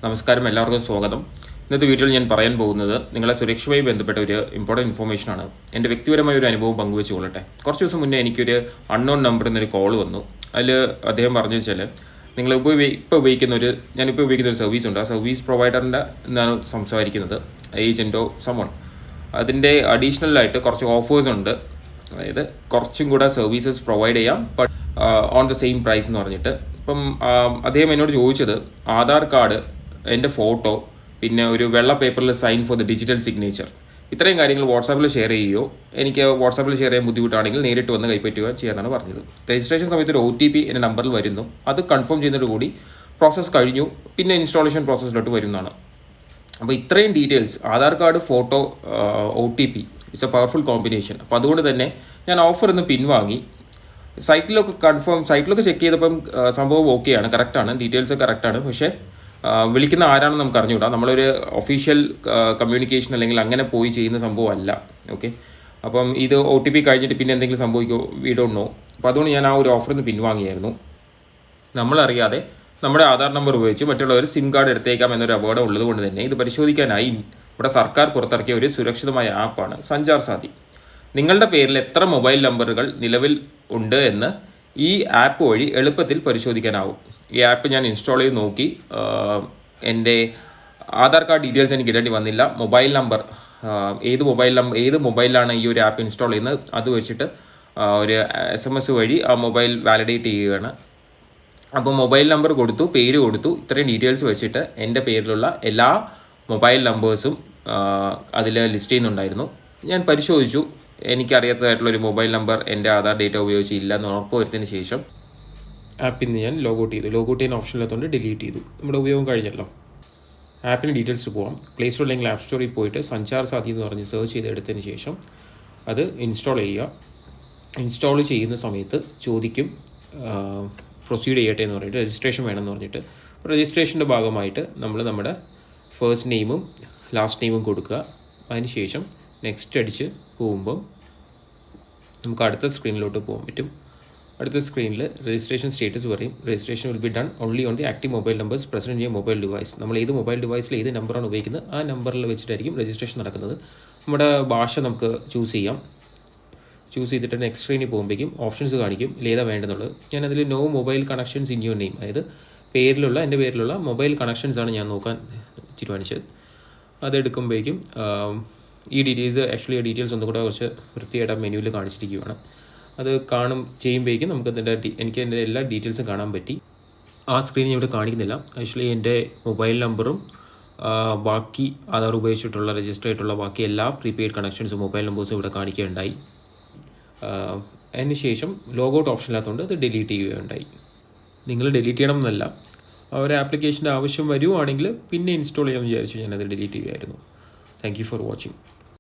നമസ്കാരം, എല്ലാവർക്കും സ്വാഗതം. ഇന്നത്തെ വീഡിയോയിൽ ഞാൻ പറയാൻ പോകുന്നത് നിങ്ങളെ സുരക്ഷയുമായി ബന്ധപ്പെട്ട ഒരു ഇമ്പോർട്ടൻറ്റ് ഇൻഫോർമേഷനാണ്. എൻ്റെ വ്യക്തിപരമായ ഒരു അനുഭവം പങ്കുവെച്ചുകൊള്ളട്ടെ. കുറച്ച് ദിവസം മുന്നേ എനിക്കൊരു അൺനോൺ നമ്പറിൽ നിന്നൊരു കോൾ വന്നു. അതിൽ അദ്ദേഹം പറഞ്ഞു വെച്ചാൽ ഞാനിപ്പോൾ ഉപയോഗിക്കുന്ന ഒരു സർവീസ് ഉണ്ട്. ആ സർവീസ് പ്രൊവൈഡറിൻ്റെ എന്നാണ് സംസാരിക്കുന്നത്, ഏജൻറ്റോ സമൺ. അതിൻ്റെ അഡീഷണലായിട്ട് കുറച്ച് ഓഫേഴ്സ് ഉണ്ട്. അതായത് കുറച്ചും കൂടെ സർവീസസ് പ്രൊവൈഡ് ചെയ്യാം, but on the same price എന്ന് പറഞ്ഞിട്ട്. ഇപ്പം അദ്ദേഹം എന്നോട് ചോദിച്ചത് ആധാർ കാർഡ്, എൻ്റെ ഫോട്ടോ, പിന്നെ ഒരു വെള്ള പേപ്പറിൽ sign for the digital signature, ഇത്രയും കാര്യങ്ങൾ വാട്സാപ്പിൽ ഷെയർ ചെയ്യുകയോ, എനിക്ക് വാട്സാപ്പിൽ ഷെയർ ചെയ്യാൻ ബുദ്ധിമുട്ടാണെങ്കിൽ നേരിട്ട് വന്ന് കൈപ്പറ്റുകയോ ചെയ്യാനാണ് പറഞ്ഞത്. രജിസ്ട്രേഷൻ സമയത്ത് ഒരു OTP എൻ്റെ നമ്പറിൽ വരുന്നു. അത് കൺഫേം ചെയ്യുന്നതോടുകൂടി പ്രോസസ്സ് കഴിഞ്ഞു, പിന്നെ ഇൻസ്റ്റാളേഷൻ പ്രോസസ്സിലോട്ട് വരുന്നതാണ്. അപ്പോൾ ഇത്രയും details, Aadhaar card, photo, OTP, it's A powerful combination. അപ്പോൾ അതുകൊണ്ട് തന്നെ ഞാൻ ഓഫർ ഇന്ന് പിൻവാങ്ങി. സൈറ്റിലൊക്കെ ചെക്ക് ചെയ്തപ്പം സംഭവം ഓക്കെയാണ്, കറക്റ്റാണ്, ഡീറ്റെയിൽസ് കറക്റ്റാണ്. പക്ഷേ വിളിക്കുന്ന ആരാണെന്ന് നമുക്ക് അറിഞ്ഞുകൂടാ. നമ്മളൊരു ഒഫീഷ്യൽ കമ്മ്യൂണിക്കേഷൻ അല്ലെങ്കിൽ അങ്ങനെ പോയി ചെയ്യുന്ന സംഭവമല്ല. ഓക്കെ, അപ്പം ഇത് OTP കഴിഞ്ഞിട്ട് പിന്നെ എന്തെങ്കിലും സംഭവിക്കുമോ, വി ഡോണ്ട് നോ. അപ്പോൾ അതുകൊണ്ട് ഞാൻ ആ ഒരു ഓഫറിൽ നിന്ന് പിൻവാങ്ങിയായിരുന്നു. നമ്മളറിയാതെ നമ്മുടെ ആധാർ നമ്പർ ഉപയോഗിച്ച് മറ്റുള്ളവർ സിം കാർഡ് എടുത്തേക്കാം എന്നൊരു അപകടം ഉള്ളത് കൊണ്ട് തന്നെ ഇത് പരിശോധിക്കാനായി ഇവിടെ സർക്കാർ പുറത്തിറക്കിയ ഒരു സുരക്ഷിതമായ ആപ്പാണ് സഞ്ചാർ സാഥി. നിങ്ങളുടെ പേരിൽ എത്ര മൊബൈൽ നമ്പറുകൾ നിലവിൽ ഉണ്ട് എന്ന് ഈ ആപ്പ് വഴി എളുപ്പത്തിൽ പരിശോധിക്കാനാവും. ഈ ആപ്പ് ഞാൻ ഇൻസ്റ്റാൾ ചെയ്ത് നോക്കി. എൻ്റെ ആധാർ കാർഡ് ഡീറ്റെയിൽസ് എനിക്ക് ഇടേണ്ടി വന്നില്ല. മൊബൈൽ നമ്പർ, ഏത് മൊബൈലിലാണ് ഈ ഒരു ആപ്പ് ഇൻസ്റ്റാൾ ചെയ്യുന്നത് അത് വെച്ചിട്ട് ഒരു SMS വഴി ആ മൊബൈൽ വാലിഡേറ്റ് ചെയ്യുകയാണ്. അപ്പോൾ മൊബൈൽ നമ്പർ കൊടുത്തു, പേര് കൊടുത്തു, ഇത്രയും ഡീറ്റെയിൽസ് വെച്ചിട്ട് എൻ്റെ പേരിലുള്ള എല്ലാ മൊബൈൽ നമ്പേഴ്സും അതിൽ ലിസ്റ്റ് ചെയ്യുന്നുണ്ടായിരുന്നു. ഞാൻ പരിശോധിച്ചു. എനിക്കറിയാത്തതായിട്ടുള്ളൊരു മൊബൈൽ നമ്പർ എൻ്റെ ആധാർ ഡേറ്റ ഉപയോഗിച്ച് ഇല്ല എന്ന് ഉറപ്പ് വരുത്തിയതിന് ശേഷം ആപ്പിൽ നിന്ന് ഞാൻ ലോഗൗട്ട് ചെയ്തു. ലോഗൗട്ട് ചെയ്യുന്ന ഓപ്ഷനിലെത്തുകൊണ്ട് ഡിലീറ്റ് ചെയ്തു. നമ്മുടെ ഉപയോഗം കഴിഞ്ഞല്ലോ. ആപ്പിന് ഡീറ്റെയിൽസ് പോകാം. പ്ലേ സ്റ്റോർ അല്ലെങ്കിൽ ആപ്പ് സ്റ്റോറിൽ പോയിട്ട് സഞ്ചാർ സാഥി എന്ന് പറഞ്ഞ് സെർച്ച് ചെയ്ത് എടുത്തതിന് ശേഷം അത് ഇൻസ്റ്റാൾ ചെയ്യുക. ഇൻസ്റ്റാൾ ചെയ്യുന്ന സമയത്ത് ചോദിക്കും പ്രൊസീഡ് ചെയ്യട്ടെ എന്ന് പറഞ്ഞിട്ട്, രജിസ്ട്രേഷൻ വേണമെന്ന് പറഞ്ഞിട്ട്. രജിസ്ട്രേഷൻ്റെ ഭാഗമായിട്ട് നമ്മൾ നമ്മുടെ ഫസ്റ്റ് നെയിമും ലാസ്റ്റ് നെയിമും കൊടുക്കുക. അതിനുശേഷം നെക്സ്റ്റ് അടിച്ച് പോകുമ്പം നമുക്ക് അടുത്ത സ്ക്രീനിലോട്ട് പോകാൻ പറ്റും. അടുത്ത സ്ക്രീനിൽ രജിസ്ട്രേഷൻ സ്റ്റേറ്റസ് പറയും. Registration will be done only on the active mobile numbers present in your mobile device. നമ്മൾ ഏത് മൊബൈൽ ഡിവൈസിൽ ഏത് നമ്പറാണ് ഉപയോഗിക്കുന്നത് ആ നമ്പറിൽ വെച്ചിട്ടായിരിക്കും രജിസ്ട്രേഷൻ നടക്കുന്നത്. നമ്മുടെ ഭാഷ നമുക്ക് ചൂസ് ചെയ്യാം. ചൂസ് ചെയ്തിട്ട് നെക്സ്റ്റ് സ്ക്രീനിൽ പോകുമ്പോഴേക്കും ഓപ്ഷൻസ് കാണിക്കും, ഏതാ വേണ്ടെന്നുള്ളത്. ഞാനതിൽ no mobile connections in your name, അതായത് എൻ്റെ പേരിലുള്ള മൊബൈൽ കണക്ഷൻസാണ് ഞാൻ നോക്കാൻ തീരുമാനിച്ചത്. അതെടുക്കുമ്പോഴേക്കും ഈ ഡീറ്റെയിൽസ് ഒന്നും കൂടെ കുറച്ച് വൃത്തിയായിട്ട് മെനുവിൽ കാണിച്ചിരിക്കുകയാണ്. അത് ചെയ്യുമ്പോഴേക്കും എനിക്ക് എൻ്റെ എല്ലാ ഡീറ്റെയിൽസും കാണാൻ പറ്റി. ആ സ്ക്രീൻ ഇവിടെ കാണിക്കുന്നില്ല. എൻ്റെ മൊബൈൽ നമ്പറും ബാക്കി ആധാർ ഉപയോഗിച്ചിട്ടുള്ള രജിസ്റ്റർ ആയിട്ടുള്ള ബാക്കി എല്ലാ പ്രീപെയ്ഡ് കണക്ഷൻസും മൊബൈൽ നമ്പേഴ്സും ഇവിടെ കാണിക്കുകയുണ്ടായി. അതിന് ശേഷം ലോഗൗട്ട് ഓപ്ഷനില്ലാത്തതുകൊണ്ട് അത് ഡിലീറ്റ് ചെയ്യുകയുണ്ടായി. നിങ്ങൾ ഡിലീറ്റ് ചെയ്യണം എന്നല്ല, ഒരു ആപ്ലിക്കേഷൻ്റെ ആവശ്യം വരുവാണെങ്കിൽ പിന്നെ ഇൻസ്റ്റാൾ ചെയ്യാമെന്ന് വിചാരിച്ചു ഞാനത് ഡിലീറ്റ് ചെയ്യുമായിരുന്നു. Thank you for watching.